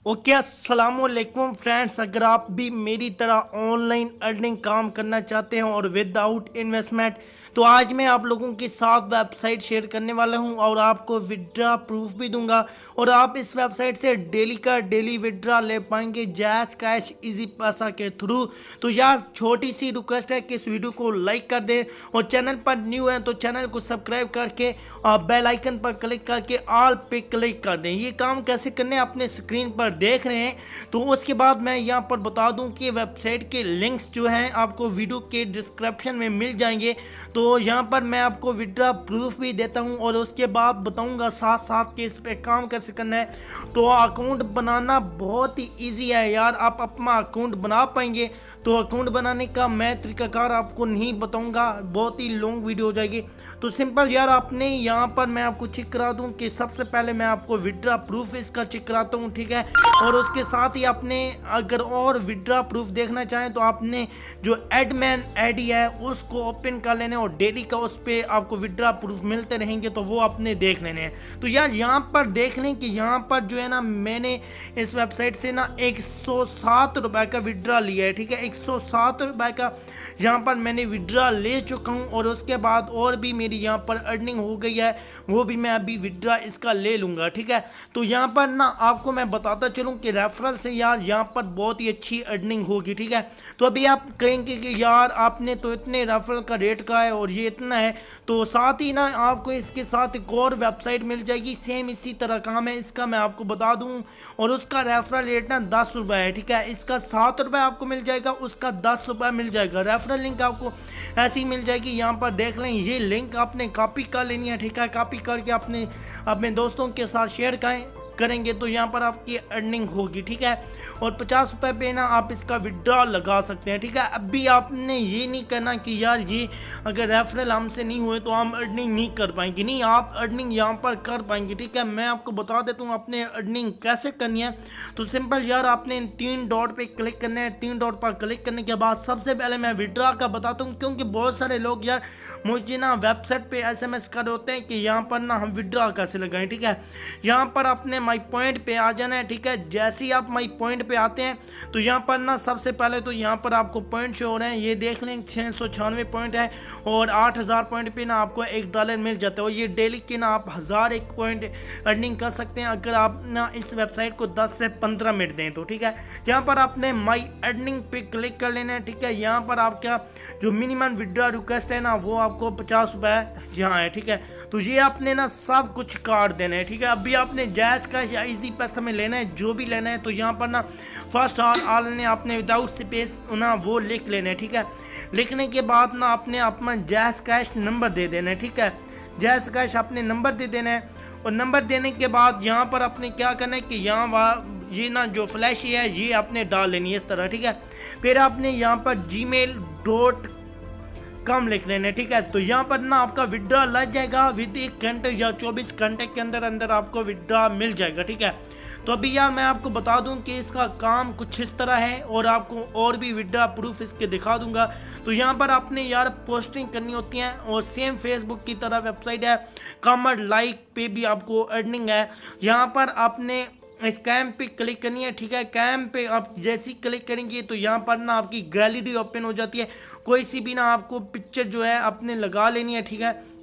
Okay अस्सलामुअलैकुम friends, अगर आप भी मेरी तरह ऑनलाइन अर्निंग काम करना चाहते हैं और विदाउट इन्वेस्टमेंट, तो आज मैं आप लोगों के साथ वेबसाइट शेयर करने वाला हूं और आपको विड्रा प्रूफ भी दूंगा और आप इस वेबसाइट से डेली का डेली विड्रा ले पाएंगे जैस कैश इजी पैसा के थ्रू। तो यार छोटी सी रिक्वेस्ट है कि इस वीडियो को लाइक कर दें और चैनल पर न्यू है तो चैनल को सब्सक्राइब करके बेल आइकन पर क्लिक करके ऑल पे क्लिक कर दें। ये काम कैसे करने अपने स्क्रीन पर देख रहे हैं। तो उसके बाद मैं यहाँ पर बता दूं कि वेबसाइट के लिंक्स जो हैं आपको वीडियो के डिस्क्रिप्शन में मिल जाएंगे। तो यहाँ पर मैं आपको विड्रा प्रूफ भी देता हूँ और उसके बाद बताऊँगा साथ साथ कि इस पर काम कैसे करना है। तो अकाउंट बनाना बहुत ही ईजी है यार, आप अपना अकाउंट बना पाएंगे। तो अकाउंट बनाने का मैं तरीकाकार आपको नहीं बताऊँगा, बहुत ही लॉन्ग वीडियो हो जाएगी। तो सिंपल यार, आपने यहाँ पर मैं आपको चेक करा दूँ कि सबसे पहले मैं आपको विड्रा प्रूफ इसका चेक कराता हूँ, ठीक है। और उसके साथ ही आपने अगर और विड्रा प्रूफ देखना चाहें तो आपने जो एडमिन आईडी है उसको ओपन कर लेने और डेली का उस पर आपको विड्रा प्रूफ मिलते रहेंगे, तो वो आपने देख लेने हैं। तो यार यहाँ पर देख लें कि यहाँ पर जो है ना, मैंने इस वेबसाइट से ना 107 रुपये का विड्रा लिया है, ठीक है। 107 रुपये का यहाँ पर मैंने विड्रा ले चुका हूँ और उसके बाद और भी मेरी यहाँ पर अर्निंग हो गई है, वो भी मैं अभी विड्रा इसका ले लूँगा, ठीक है। तो यहाँ पर ना आपको मैं बताता चलूँ कि रेफरल से यार यहाँ पर बहुत ही अच्छी अर्निंग होगी, ठीक है। तो अभी आप कहेंगे कि यार आपने तो इतने रेफरल का रेट का है और ये इतना है, तो साथ ही ना आपको इसके साथ एक और वेबसाइट मिल जाएगी, सेम इसी तरह काम है, इसका मैं आपको बता दूँ। और उसका रेफरल रेट ना 10 रुपये है, ठीक है। इसका 7 रुपये आपको मिल जाएगा, उसका 10 रुपये मिल जाएगा। रेफरल लिंक आपको ऐसी मिल जाएगी, यहाँ पर देख लें। ये लिंक आपने कॉपी कर लेनी है, ठीक है। कॉपी करके अपने दोस्तों के साथ शेयर करेंगे तो यहाँ पर आपकी अर्निंग होगी, ठीक है। और 50 रुपये पे ना आप इसका विड्रॉ लगा सकते हैं, ठीक है। अभी आपने ये नहीं करना कि यार ये अगर रेफरल हमसे नहीं हुए तो हम अर्निंग नहीं कर पाएंगे, नहीं, आप अर्निंग यहाँ पर कर पाएंगे, ठीक है। मैं आपको बता देता हूँ अपने अर्निंग कैसे करनी है। तो सिंपल यार, आपने इन 3 डॉट पर क्लिक करना है। 3 डॉट पर क्लिक करने के बाद सबसे पहले मैं विड्रॉ का बताता हूँ, क्योंकि बहुत सारे लोग यार मुझे ना वेबसाइट पर SMS कर होते हैं कि यहाँ पर ना हम विड्रॉ कैसे लगाएं, ठीक है। यहाँ पर अपने माई पॉइंट पे आ जाना है, ठीक है। जैसे ही आप माई पॉइंट पे आते हैं तो यहाँ पर ना सबसे पहले तो यहाँ पर आपको पॉइंट शो हो रहे हैं, ये देख लें 696 पॉइंट है और 8000 पॉइंट पे ना आपको $1 मिल जाता है। और ये डेली के ना आप 1001 पॉइंट अर्निंग कर सकते हैं अगर आप ना इस वेबसाइट को 10 से 15 मिनट दें तो, ठीक है। यहाँ पर आपने माई अर्निंग पे क्लिक कर लेना है, ठीक है। यहाँ पर आपका जो मिनिमम विड्रॉ रिक्वेस्ट है ना वो आपको 50 रुपये यहाँ है, ठीक है। तो ये आपने ना सब कुछ काट देना है, ठीक है। अभी आपने जैस का इजी पैसा में लेना है, जो भी लेना है तो यहाँ पर ना फर्स्ट ऑल ने आपने विदाउट स्पेस ना वो लिख लेना है, ठीक है। लिखने के बाद ना आपने अपना जैस कैश नंबर दे देना है, ठीक है। जैस कैश आपने नंबर दे देना है और नंबर देने के बाद यहाँ पर आपने क्या करना है कि यहाँ ये ना जो फ्लैश है ये आपने डाल लेनी है इस तरह, ठीक है। फिर आपने यहाँ पर gmail.com लिख देना है, ठीक है। तो यहाँ पर ना आपका विड्रॉ लग जाएगा, विद 1 घंटे या 24 घंटे के अंदर अंदर आपको विड्रॉ मिल जाएगा, ठीक है। तो अभी यार मैं आपको बता दूं कि इसका काम कुछ इस तरह है और आपको और भी विड्रॉ प्रूफ इसके दिखा दूंगा। तो यहाँ पर आपने यार पोस्टिंग करनी होती है और सेम फेसबुक की तरह वेबसाइट है, कमेंट लाइक पे भी आपको अर्निंग है। यहाँ पर आपने इस कैम पे क्लिक करनी है, ठीक है। कैम पे आप जैसे ही क्लिक करेंगे तो यहाँ पर ना आपकी गैलरी ओपन हो जाती है। कोई सी भी ना आपको पिक्चर जो है आपने लगा लेनी है, ठीक है।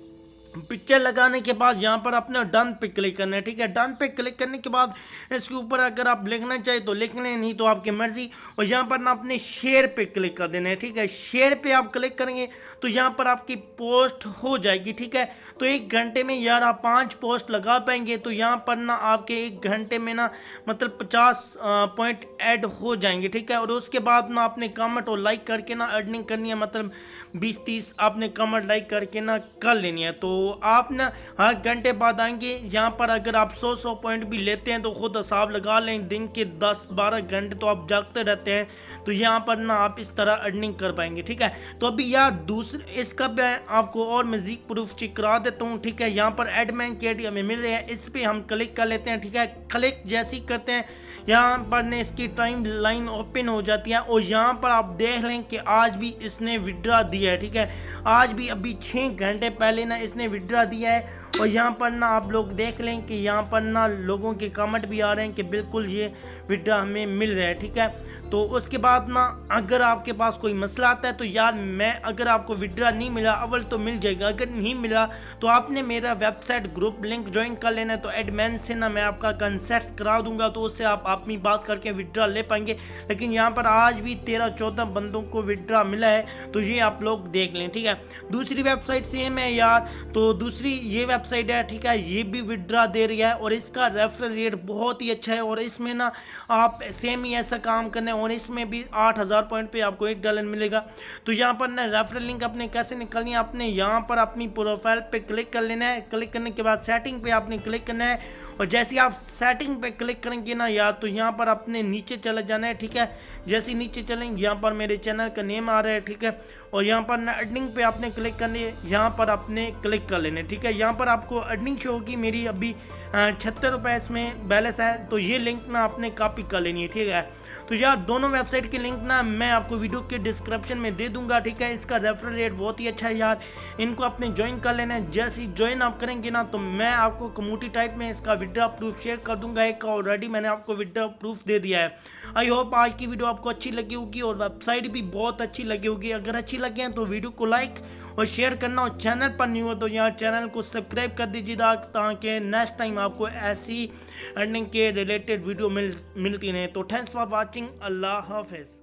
पिक्चर लगाने के बाद यहाँ पर अपने डन पे क्लिक करना है, ठीक है। डन पे क्लिक करने के बाद इसके ऊपर अगर आप लिखना चाहे तो लिख लें, नहीं तो आपकी मर्जी। और यहाँ पर ना अपने शेयर पे क्लिक कर देना है, ठीक है। शेयर पे आप क्लिक करेंगे तो यहाँ पर आपकी पोस्ट हो जाएगी, ठीक है। तो 1 घंटे में यार आप 5 पोस्ट लगा पाएंगे। तो यहाँ पर ना आपके 1 घंटे में ना मतलब 50 पॉइंट ऐड हो जाएंगे, ठीक है। और उसके बाद ना आपने कमेंट और लाइक करके ना अर्निंग करनी है, मतलब 20-30 आपने कमेंट लाइक करके ना कर लेनी है। तो आप ना हर घंटे बाद आएंगे। यहाँ पर अगर आप 100 पॉइंट भी लेते हैं तो खुद हिसाब लगा लें, दिन के 10-12 घंटे तो आप जागते रहते हैं। तो यहाँ पर ना आप इस तरह अर्निंग कर पाएंगे, ठीक है। तो अभी यार दूसरे इसका मैं आपको और मजीद प्रूफ चेक करा देता हूँ, ठीक है। यहाँ पर एडमिन की आईडी हमें मिल रही है, इस पर हम क्लिक कर लेते हैं, ठीक है। क्लिक जैसे ही करते हैं यहाँ पर ने इसकी टाइम लाइन ओपन हो जाती है और यहाँ पर आप देख लें कि आज भी इसने विड्रॉ दिया है, ठीक है। आज भी अभी 6 घंटे पहले ना इसने विड्रा दिया है। और यहाँ पर ना आप लोग देख लें कि यहाँ पर ना लोगों के कमेंट भी आ रहे हैं कि बिल्कुल ये विड्रा हमें मिल रहा है, ठीक है। तो उसके बाद ना अगर आपके पास कोई मसला आता है तो यार मैं अगर आपको विड्रा नहीं मिला अव्वल तो मिल जाएगा, अगर नहीं मिला तो आपने मेरा वेबसाइट ग्रुप लिंक ज्वाइन कर लेना है। तो एडमिन से ना मैं आपका कंसेप्ट करा दूंगा, तो उससे आप अपनी बात करके विड्रा ले पाएंगे। लेकिन यहाँ पर आज भी 13-14 बंदों को विड्रा मिला है, तो ये आप लोग देख लें, ठीक है। दूसरी वेबसाइट सेम है यार, तो दूसरी ये वेबसाइट है, ठीक है, ये भी विड्रा दे रही है और इसका रेफरल रेट बहुत ही अच्छा है। और इसमें ना आप सेम ही ऐसा काम करना है और इसमें भी 8000 पॉइंट पे आपको $1 मिलेगा। तो यहाँ पर ना रेफरल लिंक अपने कैसे निकालनी है, आपने यहाँ पर अपनी प्रोफाइल पे क्लिक कर लेना है। क्लिक करने के बाद सेटिंग पे आपने क्लिक करना है और जैसे आप सेटिंग पे क्लिक करेंगे ना यार, तो यहाँ पर अपने नीचे चले जाना है, ठीक है। जैसे ही नीचे चलेंगे यहाँ पर मेरे चैनल का नेम आ रहा है, ठीक है। और यहाँ पर ना अर्निंग पे आपने क्लिक करनी है, यहाँ पर आपने क्लिक कर लेने, ठीक है। यहाँ पर आपको अर्निंग शो होगी, मेरी अभी 76 रुपये इसमें बैलेंस है। तो ये लिंक ना आपने कॉपी कर लेनी है, ठीक है। तो यार दोनों वेबसाइट के लिंक ना मैं आपको वीडियो के डिस्क्रिप्शन में दे दूंगा, ठीक है। इसका रेफरल रेट बहुत ही अच्छा है यार, इनको आपने ज्वाइन कर लेना है। जैसे ही ज्वाइन आप करेंगे ना तो मैं आपको कम्युनिटी टाइप में इसका विड्रा प्रूफ शेयर कर दूंगा। एक ऑलरेडी मैंने आपको विड्रा प्रूफ दे दिया है। आई होप आज की वीडियो आपको अच्छी लगी होगी और वेबसाइट भी बहुत अच्छी लगी होगी। अगर अच्छी लगे हैं तो वीडियो को लाइक और शेयर करना, और चैनल पर न्यू हो तो यहाँ चैनल को सब्सक्राइब कर दीजिए ताकि नेक्स्ट टाइम आपको ऐसी अर्निंग के रिलेटेड वीडियो मिलती रहे। तो थैंक्स फॉर वॉचिंग, अल्लाह हाफिज़।